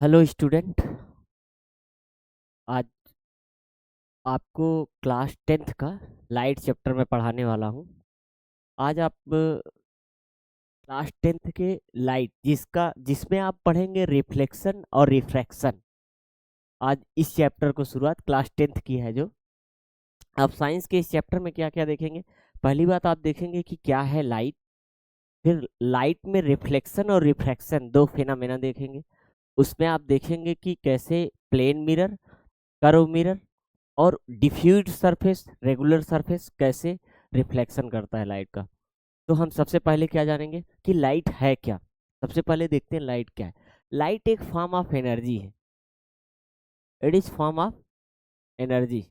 Hello student. आज आपको class 10th का लाइट चैप्टर में पढ़ाने वाला हूँ। आज आप क्लास 10th के लाइट जिसमें आप पढ़ेंगे रिफ्लेक्शन और रिफ्रैक्शन। आज इस चैप्टर को शुरुआत क्लास 10th की है। जो आप साइंस के इस चैप्टर में क्या क्या देखेंगे, पहली बात आप देखेंगे कि क्या है लाइट। फिर लाइट में रिफ्लेक्शन और रिफ्रैक्शन दो फेनामेना देखेंगे। उसमें आप देखेंगे कि कैसे प्लेन मिरर, कर्व मिरर और डिफ्यूज सरफेस, रेगुलर सरफेस कैसे रिफ्लेक्शन करता है लाइट का। तो हम सबसे पहले क्या जानेंगे कि लाइट है क्या। सबसे पहले देखते हैं लाइट क्या है। लाइट एक फॉर्म ऑफ एनर्जी है। It is form of energy.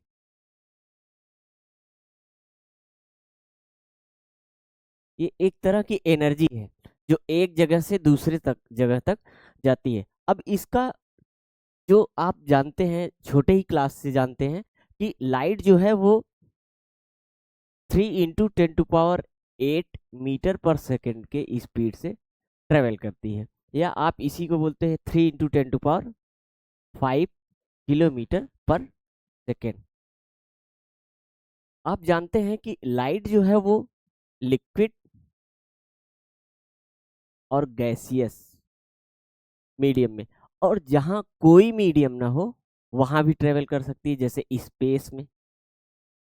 ये एक तरह की एनर्जी है जो एक जगह से दूसरे जगह तक जाती है। अब इसका जो आप जानते हैं, छोटे ही क्लास से जानते हैं कि लाइट जो है वो 3 × 10⁸ मीटर पर सेकेंड के स्पीड से ट्रेवल करती है, या आप इसी को बोलते हैं 3 × 10⁵ किलोमीटर पर सेकेंड। आप जानते हैं कि लाइट जो है वो लिक्विड और गैसियस मीडियम में, और जहां कोई मीडियम ना हो वहां भी ट्रेवल कर सकती है। जैसे स्पेस में,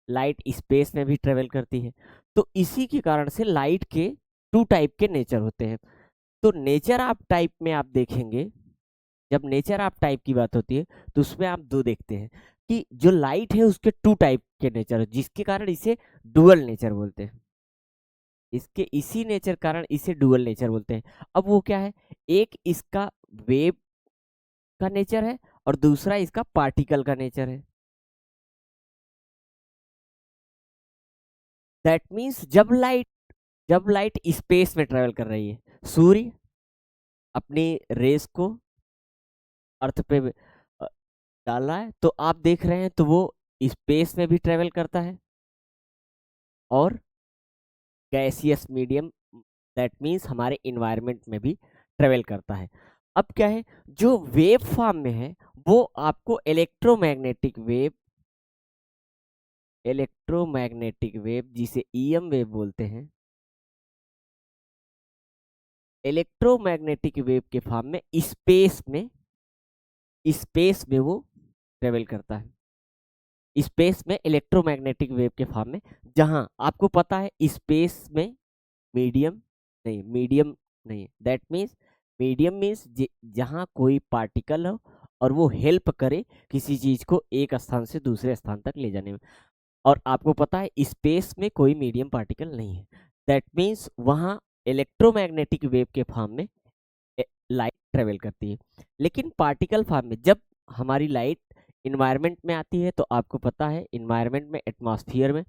लाइट स्पेस में भी ट्रेवल करती है। तो इसी के कारण से लाइट के टू टाइप के नेचर होते हैं। तो नेचर ऑफ टाइप में आप देखेंगे, जब नेचर ऑफ टाइप की बात होती है तो उसमें आप दो देखते हैं कि जो लाइट है उसके टू टाइप के नेचर है, जिसके कारण इसे डुअल नेचर बोलते हैं। इसके इसी नेचर कारण इसे डुअल नेचर बोलते हैं। अब वो क्या है, एक इसका वेव का नेचर है और दूसरा इसका पार्टिकल का नेचर है। दैट मीन्स जब लाइट स्पेस में ट्रेवल कर रही है, सूर्य अपनी रेस को अर्थ पे अ, डाला है, तो आप देख रहे हैं तो वो स्पेस में भी ट्रेवल करता है और गैसियस मीडियम, दैट मीन्स हमारे इन्वायरमेंट में भी ट्रेवल करता है। अब क्या है, जो वेव फॉर्म में है वो आपको इलेक्ट्रोमैग्नेटिक वेव जिसे ईएम वेव बोलते हैं, इलेक्ट्रोमैग्नेटिक वेव के फॉर्म में स्पेस में वो ट्रेवल करता है। स्पेस में इलेक्ट्रोमैग्नेटिक वेव के फॉर्म में, जहां आपको पता है स्पेस में मीडियम नहीं, दैट मीन्स मीडियम मीन्स जहां कोई पार्टिकल हो और वो हेल्प करे किसी चीज को एक स्थान से दूसरे स्थान तक ले जाने में। और आपको पता है स्पेस में कोई मीडियम पार्टिकल नहीं है, दैट मीन्स वहां इलेक्ट्रोमैग्नेटिक वेव के फॉर्म में लाइट ट्रेवल करती है। लेकिन पार्टिकल फॉर्म में जब हमारी लाइट इन्वायरमेंट में आती है, तो आपको पता है इन्वायरमेंट में, एटमॉस्फेयर में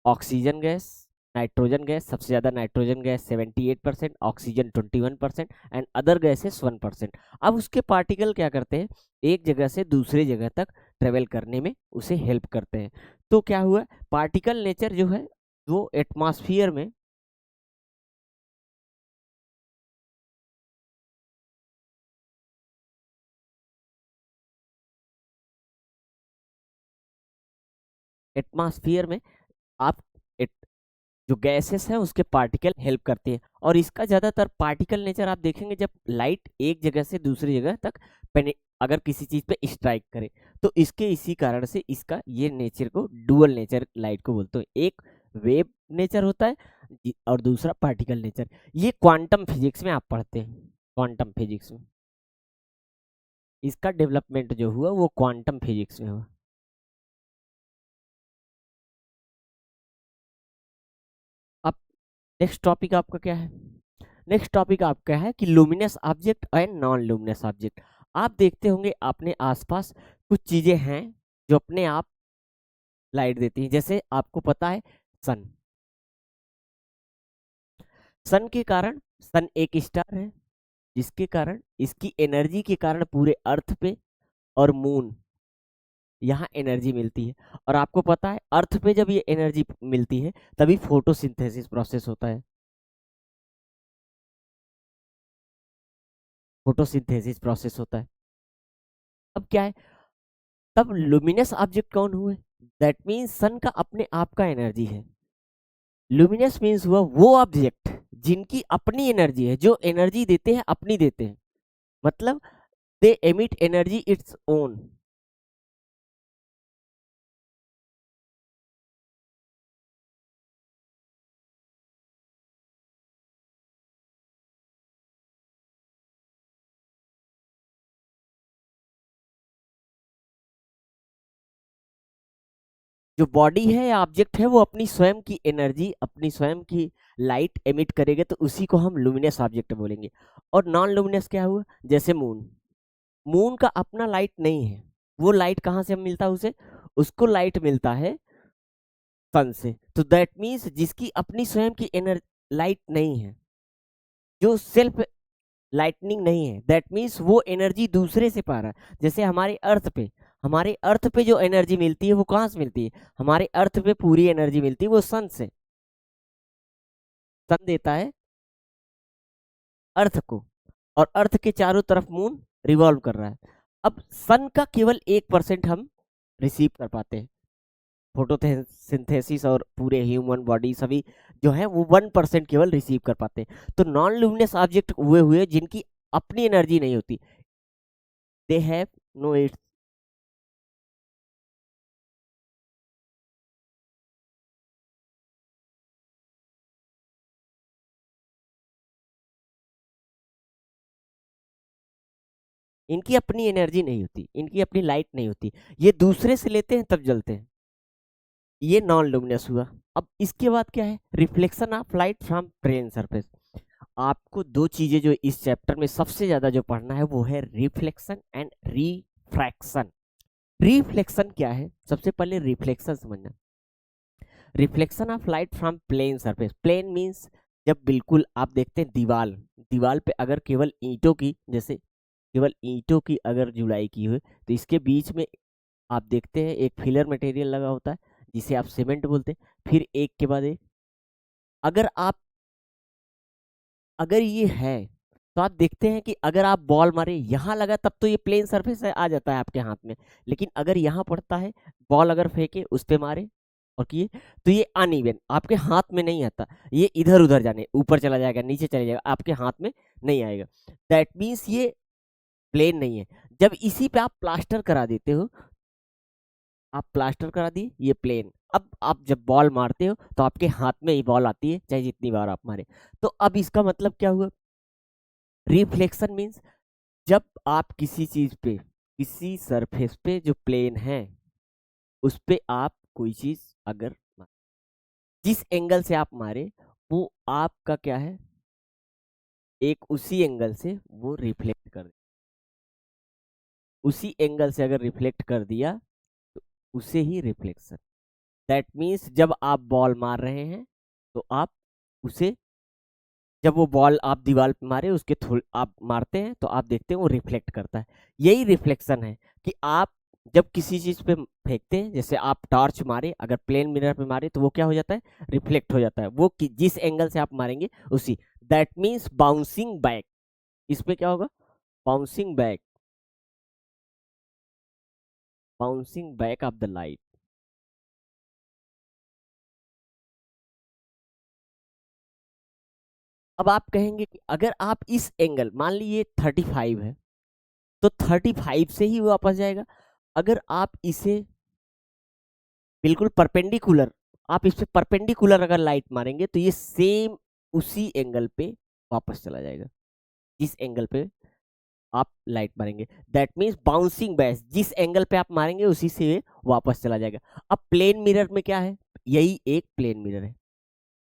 ऑक्सीजन गैस, नाइट्रोजन गैस, सबसे ज़्यादा nitrogen gas 78%, oxygen 21% and other gases 1%। अब उसके पार्टिकल क्या करते हैं, एक जगह से दूसरे जगह तक ट्रेवल करने में उसे हेल्प करते हैं। तो क्या हुआ, पार्टिकल नेचर जो है वो एटमॉस्फेयर में एटमॉस्फेयर में आप जो गैसेस हैं उसके पार्टिकल हेल्प करते हैं। और इसका ज़्यादातर पार्टिकल नेचर आप देखेंगे जब लाइट एक जगह से दूसरी जगह तक अगर किसी चीज़ पे स्ट्राइक करे, तो इसके इसी कारण से इसका ये नेचर को डुअल नेचर लाइट को बोलते हैं। एक वेव नेचर होता है और दूसरा पार्टिकल नेचर। ये क्वांटम फिजिक्स में आप पढ़ते हैं, क्वांटम फिजिक्स में इसका डेवलपमेंट जो हुआ वो क्वांटम फिजिक्स में हुआ। अब नेक्स्ट टॉपिक आपका क्या है, नेक्स्ट टॉपिक आपका है कि luminous object and non luminous object. आप देखते होंगे अपने आसपास कुछ चीजें हैं जो अपने आप लाइट देती हैं। जैसे आपको पता है सन, सन के कारण, सन एक स्टार है जिसके कारण, इसकी एनर्जी के कारण पूरे अर्थ पे और मून यहाँ एनर्जी मिलती है। और आपको पता है अर्थ पे जब ये एनर्जी मिलती है तभी फोटोसिंथेसिस प्रोसेस होता है, फोटोसिंथेसिस प्रोसेस होता है। अब क्या है, तब लुमिनस ऑब्जेक्ट कौन हुए? दैट मीन्स सन का अपने आप का एनर्जी है। लुमिनस मीन्स हुआ वो ऑब्जेक्ट जिनकी अपनी एनर्जी है, जो एनर्जी देते हैं अपनी देते हैं, मतलब दे एमिट एनर्जी इट्स ओन। जो बॉडी है या ऑब्जेक्ट है वो अपनी स्वयं की एनर्जी, अपनी स्वयं की लाइट एमिट करेगा, तो उसी को हम लुमिनस ऑब्जेक्ट बोलेंगे। और नॉन लुमिनस क्या हुआ? जैसे मून, मून का अपना लाइट नहीं है, वो लाइट कहाँ से मिलता है उसे? उसको लाइट मिलता है सन से। तो दैट मीन्स जिसकी अपनी स्वयं की एनर्जी लाइट नहीं है, जो सेल्फ लाइटनिंग नहीं है, दैट मीन्स वो एनर्जी दूसरे से पा रहा है। जैसे हमारे अर्थ पे जो एनर्जी मिलती है वो कहाँ से मिलती है? हमारे अर्थ पे पूरी एनर्जी मिलती है वो सन से। सन देता है अर्थ को, और अर्थ के चारों तरफ मून रिवॉल्व कर रहा है। अब सन का केवल 1% हम रिसीव कर पाते हैं, फोटोसिंथेसिस और पूरे ह्यूमन बॉडी सभी जो है वो 1% केवल रिसीव कर पाते हैं। तो नॉन लुमिनस ऑब्जेक्ट हुए हुए जिनकी अपनी एनर्जी नहीं होती, दे हैव नो इट्स। इनकी अपनी एनर्जी नहीं होती, इनकी अपनी लाइट नहीं होती, ये दूसरे से लेते हैं तब जलते हैं। ये नॉन लुमिनस हुआ। अब इसके बाद क्या है? Reflection of light from plane surface. आपको दो चीजें जो इस चैप्टर में सबसे ज्यादा जो पढ़ना है वो है रिफ्लेक्शन एंड रिफ्रैक्शन। रिफ्लेक्शन क्या है? सबसे पहले रिफ्लेक्शन समझना। Reflection of light from plane surface. Plane means जब बिल्कुल आप देखते हैं दीवार, दीवार पे अगर केवल ईंटों की, जैसे केवल ईंटों की अगर जुड़ाई की हुई, तो इसके बीच में आप देखते हैं एक फिलर मटेरियल लगा होता है जिसे आप सीमेंट बोलते हैं। फिर एक के बाद एक, अगर आप, अगर ये है तो आप देखते हैं कि अगर आप बॉल मारे यहाँ लगा तब तो ये प्लेन सरफेस आ जाता है आपके हाथ में। लेकिन अगर यहाँ पड़ता है, बॉल अगर फेंके उस पे मारे और किए, तो ये अनइवन आपके हाथ में नहीं आता, ये इधर उधर जाने, ऊपर चला जाएगा नीचे चला जाएगा, आपके हाथ में नहीं आएगा। दैट मीन्स ये प्लेन नहीं है। जब इसी पे आप प्लास्टर करा देते हो, आप प्लास्टर करा दिए, ये प्लेन। अब आप जब बॉल मारते हो तो आपके हाथ में ही बॉल आती है चाहे जितनी बार आप मारे। तो अब इसका मतलब क्या हुआ? रिफ्लेक्शन मीन्स जब आप किसी चीज पे, किसी सरफेस पे जो प्लेन है उस पे आप कोई चीज अगर जिस एंगल से आप मारे वो आपका क्या है, एक उसी एंगल से वो रिफ्लेक्ट कर, उसी एंगल से अगर रिफ्लेक्ट कर दिया तो उसे ही रिफ्लेक्शन। दैट मीन्स जब आप बॉल मार रहे हैं तो आप उसे, जब वो बॉल आप दीवार पे मारे उसके थोड़े आप मारते हैं तो आप देखते हैं वो रिफ्लेक्ट करता है। यही रिफ्लेक्शन है कि आप जब किसी चीज पे फेंकते हैं, जैसे आप टॉर्च मारे अगर प्लेन मिरर पे मारे तो वो क्या हो जाता है? रिफ्लेक्ट हो जाता है, वो जिस एंगल से आप मारेंगे उसी। That means bouncing back. इसमें क्या होगा? Bouncing back, bouncing back of the light. अब आप कहेंगे कि अगर आप इस एंगल, मान लीजिए 35 है, तो 35 से ही वो वापस जाएगा। अगर आप इसे बिल्कुल परपेंडिकुलर, आप इस पे परपेंडिकुलर अगर लाइट मारेंगे तो ये सेम उसी एंगल पे वापस चला जाएगा, जिस एंगल पे आप लाइट मारेंगे। दैट मीन्स बाउंसिंग बैक, जिस एंगल पे आप मारेंगे उसी से ये वापस चला जाएगा। अब प्लेन मिरर में क्या है? यही एक प्लेन मिरर है।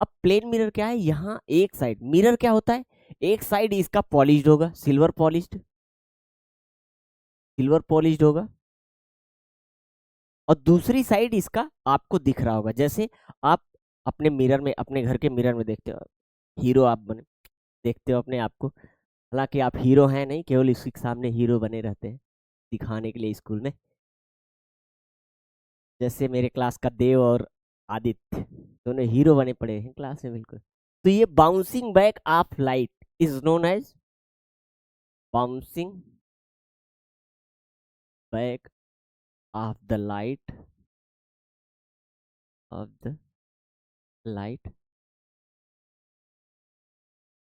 अब प्लेन मिरर क्या है? यहाँ एक साइड मिरर क्या होता है, एक साइड इसका पॉलिश्ड होगा, सिल्वर पॉलिश्ड, सिल्वर पॉलिश्ड होगा, और दूसरी साइड इसका आपको दिख रहा होगा। जैसे आप अपने मिरर में, अपने घर के मिरर में देखते हो, हीरो आप बने देखते हो अपने आप को, हालांकि आप हीरो हैं नहीं, केवल इसके सामने हीरो बने रहते हैं दिखाने के लिए स्कूल में। जैसे मेरे क्लास का देव और आदित्य दोनों हीरो बने पड़े हैं क्लास में बिल्कुल। तो ये bouncing back of light is known as bouncing back of the light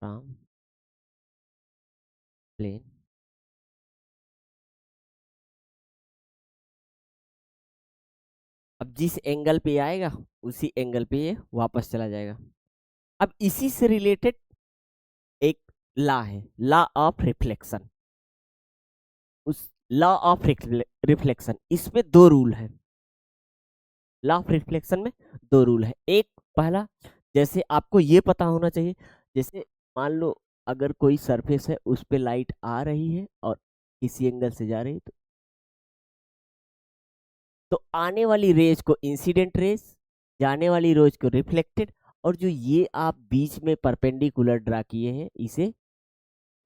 from plane अब जिस एंगल पे आएगा उसी एंगल पे ये वापस चला जाएगा। अब इसी से रिलेटेड एक लॉ है, लॉ ऑफ रिफ्लेक्शन। उस लॉ ऑफ रिफ्लेक्शन, इसमें दो रूल है। लॉ ऑफ रिफ्लेक्शन में दो रूल है। एक पहला, जैसे आपको ये पता होना चाहिए, जैसे मान लो अगर कोई सरफेस है उस पे लाइट आ रही है और किसी एंगल से जा रही है, तो आने वाली रेज को इंसिडेंट रेज, जाने वाली रेज को रिफ्लेक्टेड, और जो ये आप बीच में परपेंडिकुलर ड्रा किए हैं इसे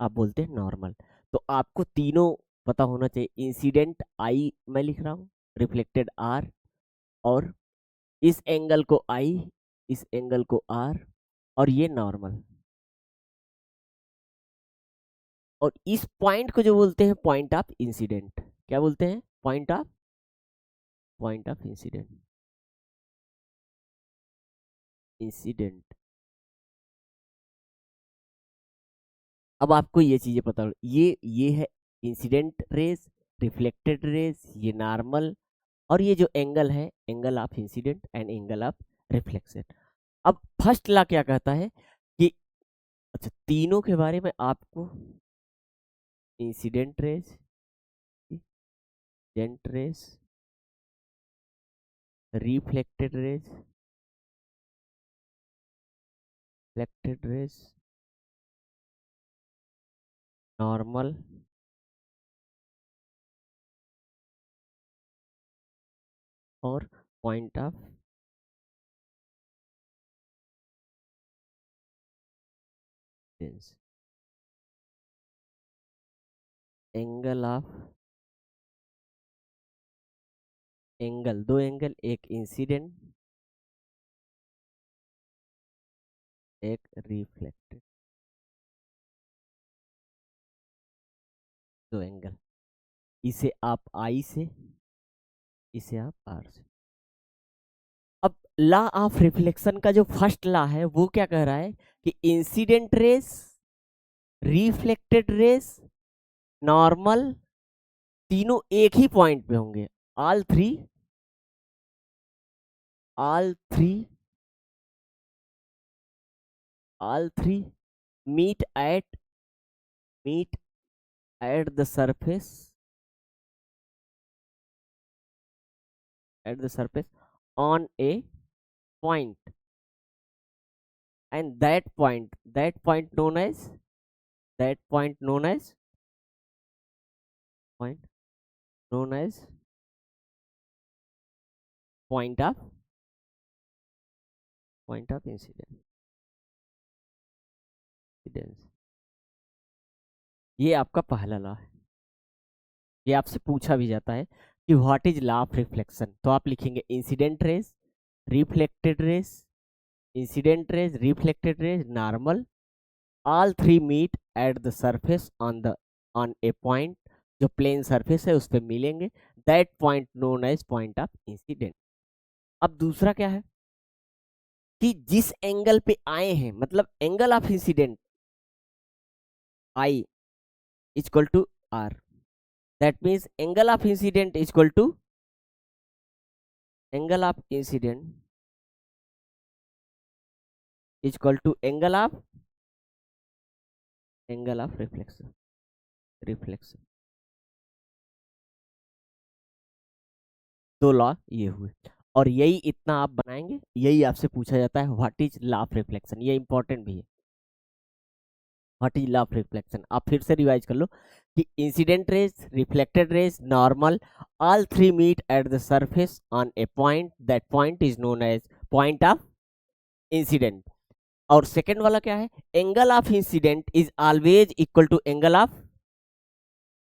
आप बोलते हैं नॉर्मल। तो आपको तीनों पता होना चाहिए, इंसिडेंट आई मैं लिख रहा हूँ, रिफ्लेक्टेड आर, और इस एंगल को आई, इस एंगल को आर, और ये नॉर्मल। और इस पॉइंट को जो बोलते हैं पॉइंट ऑफ इंसिडेंट। क्या बोलते हैं? Point of incident. अब आपको ये चीजें पता हो, ये है इंसिडेंट रेज, रिफ्लेक्टेड रेज, ये नॉर्मल, और ये जो एंगल है angle of incident and angle of reflection. अब फर्स्ट लॉ क्या कहता है कि अच्छा, तीनों के बारे में आपको incident rays, incident rays, reflected rays, reflected rays, normal, और point of angle of, angle दो एंगल, एक इंसिडेंट एक रिफ्लेक्टेड, दो एंगल, इसे आप आई से, इसे आप आर से। अब लॉ ऑफ रिफ्लेक्शन का जो फर्स्ट लॉ है वो क्या कह रहा है कि incident rays, reflected rays, normal, तीनों एक ही पॉइंट पे होंगे। All three all three all three meet at the surface, on a point, and that point known as, that point known as point known as point of incidence। ये आपका पहला law है। ये आपसे पूछा भी जाता है कि what is law of reflection, तो आप लिखेंगे incident rays, reflected rays, incident rays, reflected rays, normal, all three meet at the surface on a point, जो प्लेन सरफेस है उस पर मिलेंगे, that point known as point of incident. अब दूसरा क्या है कि जिस एंगल पे आए हैं, मतलब angle of incident I equal to R, that means angle of incident equal to angle of incident equal to angle of reflection. दो लॉ ये हुए, और यही इतना आप बनाएंगे, यही आपसे पूछा जाता है what is law of reflection. ये इंपॉर्टेंट भी है, what is law of reflection. आप फिर से रिवाइज कर लो कि incident rays, reflected rays, normal, all three meet at the surface on a point, that point is known as point of incident. और सेकेंड वाला क्या है, angle of incident is always equal to angle of,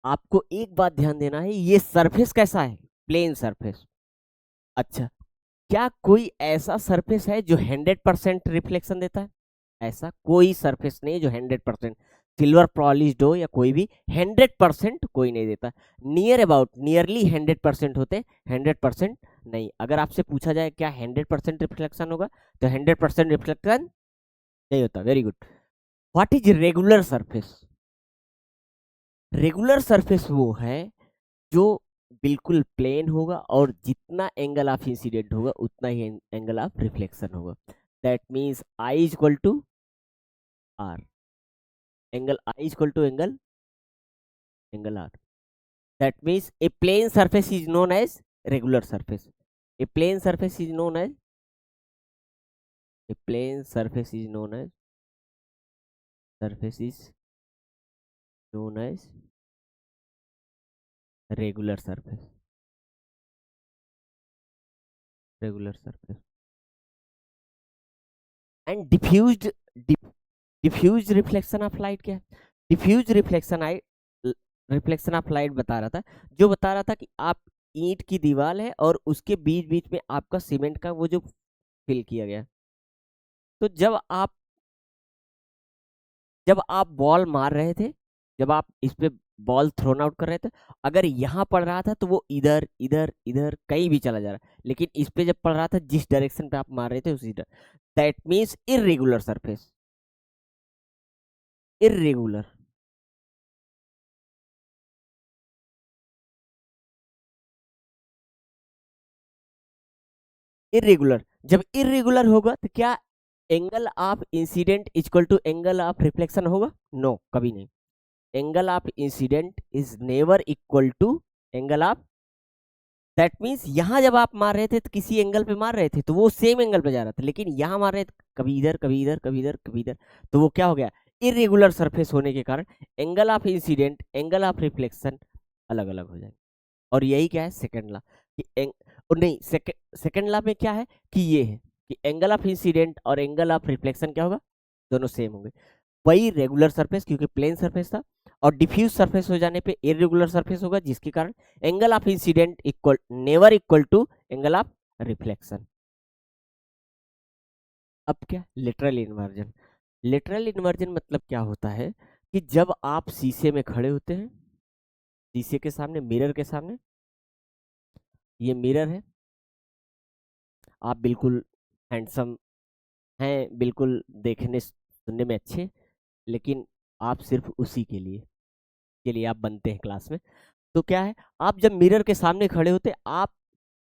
आपको एक बात ध्यान देना है, ये सरफेस कैसा है? Plane surface. अच्छा, क्या कोई ऐसा सरफेस है जो 100% रिफ्लेक्शन देता है? ऐसा कोई सरफेस नहीं जो 100% सिल्वर पॉलिश्ड हो, या कोई भी 100% कोई नहीं देता। नियर अबाउट, नियरली 100% होते, 100% नहीं। अगर आपसे पूछा जाए क्या 100% रिफ्लेक्शन होगा, तो 100% रिफ्लेक्शन नहीं होता। Very good. What is regular surface? Regular surface वो है जो बिल्कुल प्लेन होगा, और जितना एंगल ऑफ इंसिडेंट होगा उतना ही एंगल ऑफ रिफ्लेक्शन होगा। That means I is equal to R, angle I is equal to angle R. That means a plane surface is known as regular surface. A plane surface is known as, a plane surface is known as, surface is known as regular surface, regular surface। And diffuse reflection of light क्या है? Diffuse reflection आई reflection of light बता रहा था, जो बता रहा था कि आप ईंट की दीवार है और उसके बीच बीच में आपका सीमेंट का वो जो फिल किया गया, तो जब आप बॉल मार रहे थे, जब आप इस पे बॉल थ्रोन आउट कर रहे थे, अगर यहाँ पड़ रहा था तो वो इधर इधर इधर कहीं भी चला जा रहा, लेकिन इस पे जब पड़ रहा था जिस डायरेक्शन पे आप मार रहे थे उसी, that means irregular surface. Irregular, irregular. जब इरेगुलर होगा तो क्या angle of incident equal to angle of reflection होगा? नो, कभी नहीं। Angle of incident is never equal to angle of, that means यहाँ जब आप मार रहे थे तो किसी एंगल पे मार रहे थे तो वो सेम एंगल पे जा रहा था, लेकिन यहाँ मार रहे थे कभी इधर कभी इधर कभी इधर कभी इधर, तो वो क्या हो गया? इरेगुलर सरफेस होने के कारण angle of incident, angle of reflection अलग अलग हो जाएगा। और यही क्या है? सेकंड लॉ कि और नहीं, सेकंड लॉ में क्या है कि ये है कि एंगल ऑफ इंसिडेंट और एंगल ऑफ रिफ्लेक्शन क्या होगा? दोनों सेम होंगे। वही रेगुलर सरफेस क्योंकि प्लेन सरफेस था, और डिफ्यूज सरफेस हो जाने पे इरेगुलर सरफेस होगा, जिसके कारण angle of incident equal never equal to angle of reflection. अब क्या? Literal inversion. लिटरल इन्वर्जन मतलब क्या होता है कि जब आप शीशे में खड़े होते हैं, शीशे के सामने, मिरर के सामने, ये मिरर है, आप बिल्कुल हैंडसम हैं, बिल्कुल देखने सुनने में अच्छे, लेकिन आप सिर्फ उसी के लिए आप बनते हैं क्लास में। तो क्या है, आप जब मिरर के सामने खड़े होते आप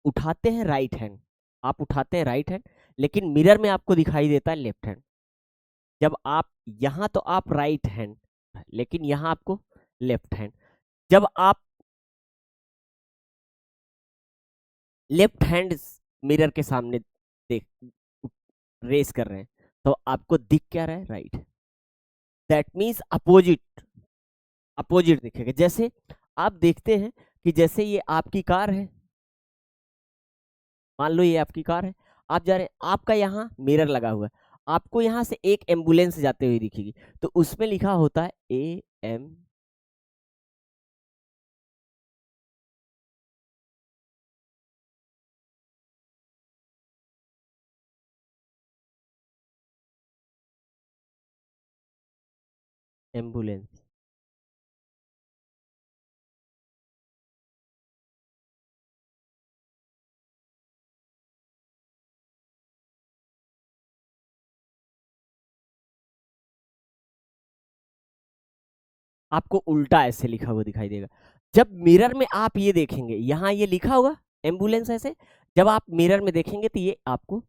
उठाते हैं राइट हैंड, आप उठाते हैं राइट हैंड, लेकिन मिरर में आपको दिखाई देता है लेफ्ट हैंड। जब आप यहाँ तो आप राइट हैंड, लेकिन यहाँ आपको लेफ्ट हैंड। जब आप लेफ्ट हैंड मिरर के सामने देख रेस कर रहे हैं, तो आपको दिख क्या रहा है? Right. That means opposite, opposite दिखेगा। जैसे आप देखते हैं कि जैसे ये आपकी कार है, मान लो ये आपकी कार है, आप जा रहे हैं, आपका यहाँ मिरर लगा हुआ है, आपको यहाँ से एक एम्बुलेंस जाते हुए दिखेगी, तो उसमें लिखा होता है AM, एम्बुलेंस। आपको उल्टा ऐसे लिखा हुआ दिखाई देगा। जब मिरर में आप ये देखेंगे, यहाँ ये लिखा होगा एम्बुलेंस ऐसे, जब आप मिरर में देखेंगे तो ये आपको,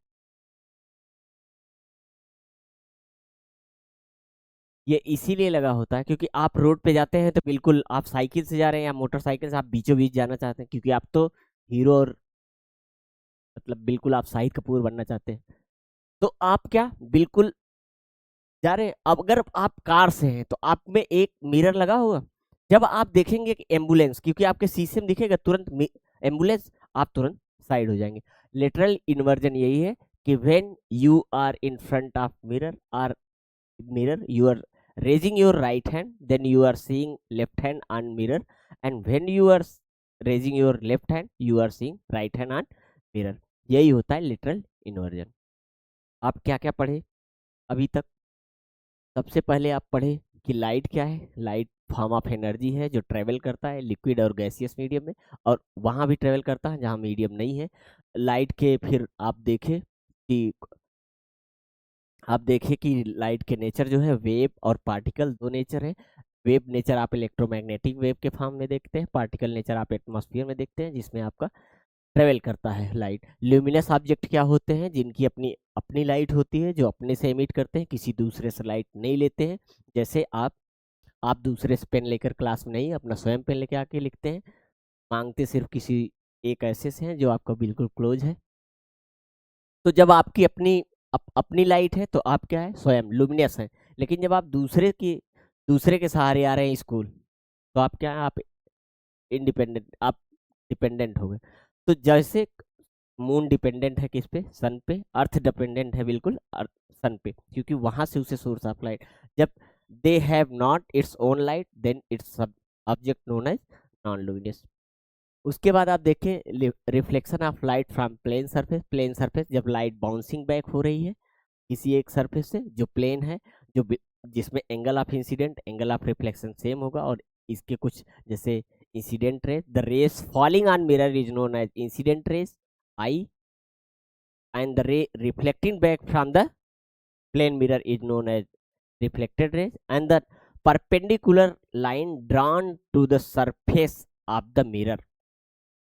ये इसीलिए लगा होता है क्योंकि आप रोड पे जाते हैं तो बिल्कुल आप साइकिल से जा रहे हैं या मोटरसाइकिल से, आप बीचों बीच जाना चाहते हैं, क्योंकि आप तो हीरो और मतलब बिल्कुल आप शाहिद कपूर बनना चाहते हैं, तो आप क्या बिल्कुल जा रहे हैं। अब अगर आप कार से हैं तो आप में एक मिरर लगा होगा, जब आप देखेंगे कि एम्बुलेंस, क्योंकि आपके शीशे में दिखेगा तुरंत एम्बुलेंस, आप तुरंत साइड हो जाएंगे। लिटरल इन्वर्जन यही है कि when you are in front of mirror और mirror, you are raising your right hand, then you are seeing left hand on mirror, and when you are raising your left hand you are seeing right hand on mirror। यही होता है literal inversion. आप क्या क्या पढ़े अभी तक? सबसे पहले आप पढ़े कि लाइट क्या है। लाइट फॉर्म ऑफ एनर्जी है जो ट्रेवल करता है लिक्विड और गैसियस मीडियम में, और वहाँ भी ट्रेवल करता है जहाँ मीडियम नहीं है लाइट के। फिर आप देखें कि लाइट के नेचर जो है वेव और पार्टिकल दो नेचर है। वेव नेचर आप इलेक्ट्रोमैग्नेटिक वेव के फॉर्म में देखते हैं, पार्टिकल नेचर आप एटमॉस्फेयर में देखते हैं जिसमें आपका ट्रेवल करता है लाइट। ल्यूमिनस ऑब्जेक्ट क्या होते हैं? जिनकी अपनी अपनी लाइट होती है, जो अपने से एमिट करते हैं, किसी दूसरे से लाइट नहीं लेते हैं। जैसे आप दूसरे से पेन लेकर क्लास में नहीं, अपना स्वयं पेन लेके आके लिखते हैं, मांगते सिर्फ किसी एक ऐसे से हैं जो आपका बिल्कुल क्लोज है। तो जब आपकी अपनी लाइट है तो आप क्या है? स्वयं लुमिनस है। लेकिन जब आप दूसरे के सहारे आ रहे हैं स्कूल, तो आप क्या है? आप इंडिपेंडेंट, आप डिपेंडेंट हो गए। तो जैसे मून डिपेंडेंट है किस पे? सन पे। अर्थ डिपेंडेंट है बिल्कुल अर्थ सन पे, क्योंकि वहां से उसे सोर्स ऑफ लाइट। जब they have not its own light then its object known as non luminous. उसके बाद आप देखें reflection of light from plane surface. Plane surface जब लाइट बाउंसिंग बैक हो रही है किसी एक सरफेस से जो प्लेन है, जो जिसमें angle of incident angle of reflection same होगा, और इसके कुछ जैसे incident rays, the rays falling on mirror is known as incident rays I, and the ray reflecting back from the plane mirror is known as reflected rays, and the perpendicular line drawn to the surface of the mirror,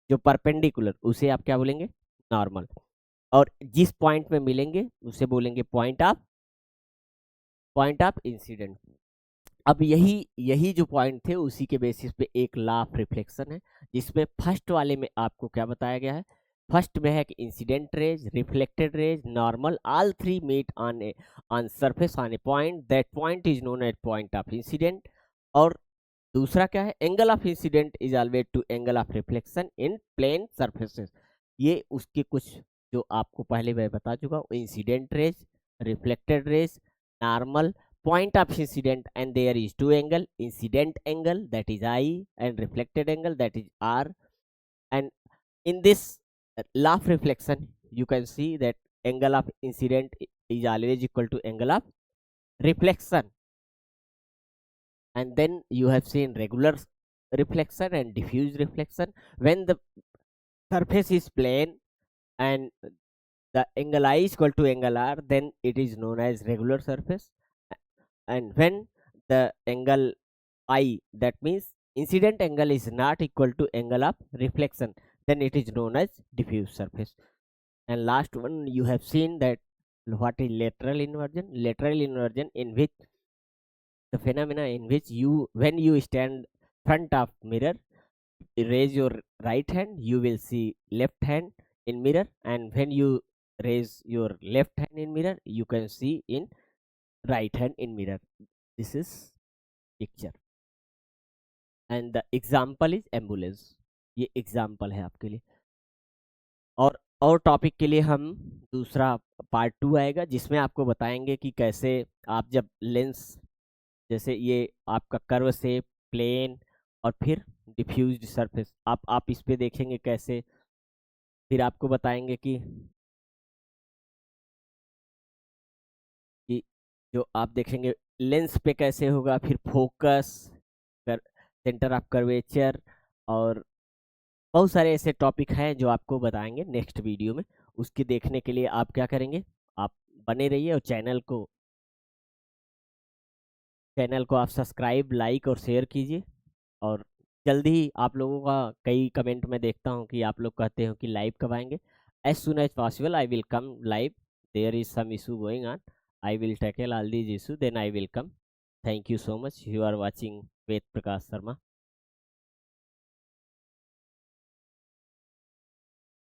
जो perpendicular उसे आप क्या बोलेंगे? Normal. और जिस point में मिलेंगे उसे बोलेंगे पॉइंट ऑफ इंसिडेंट। अब यही यही जो पॉइंट थे उसी के बेसिस पे एक लॉ ऑफ रिफ्लेक्शन है, जिसमें फर्स्ट वाले में आपको क्या बताया गया है? फर्स्ट में है कि incident rays, reflected rays, normal, all three meet on surface on a point, that point is known as point of incident. और दूसरा क्या है? Angle of incident is always to angle of reflection in plane surfaces. ये उसके कुछ जो आपको पहले मैं बता चुका हूँ, incident rays, reflected rays, normal, point of incident, and there is two angle: incident angle, that is I, and reflected angle, that is R. And in this law of reflection you can see that angle of incident is always equal to angle of reflection. And then you have seen regular reflection and diffuse reflection. When the surface is plane and the angle I is equal to angle R, then it is known as regular surface. And when the angle I, that means incident angle, is not equal to angle of reflection, then it is known as diffuse surface. And last one, you have seen that what is lateral inversion? Lateral inversion, in which the phenomena in which you, when you stand front of mirror, raise your right hand, you will see left hand in mirror, and when you raise your left hand in mirror, you can see in right hand in mirror. This is picture, and the example is ambulance. ये example है आपके लिए। और topic के लिए हम दूसरा part 2 आएगा, जिसमें आपको बताएंगे कि कैसे आप जब लेंस, जैसे ये आपका कर्व से प्लेन और फिर डिफ्यूज्ड सरफेस, आप इस पे देखेंगे कैसे। फिर आपको बताएंगे कि जो आप देखेंगे लेंस पे कैसे होगा, फिर फोकस, सेंटर ऑफ कर्वेचर, और बहुत सारे ऐसे टॉपिक हैं जो आपको बताएंगे नेक्स्ट वीडियो में। उसके देखने के लिए आप क्या करेंगे? आप बने रहिए, और चैनल को आप सब्सक्राइब, लाइक और शेयर कीजिए। और जल्दी ही आप लोगों का कई कमेंट में देखता हूँ कि आप लोग कहते हो कि लाइव कब आएंगे। As soon as possible I will come live. There is some issue going on, I will tackle all these issue, then I will come. Thank you so much. You are watching Ved Prakash Sharma.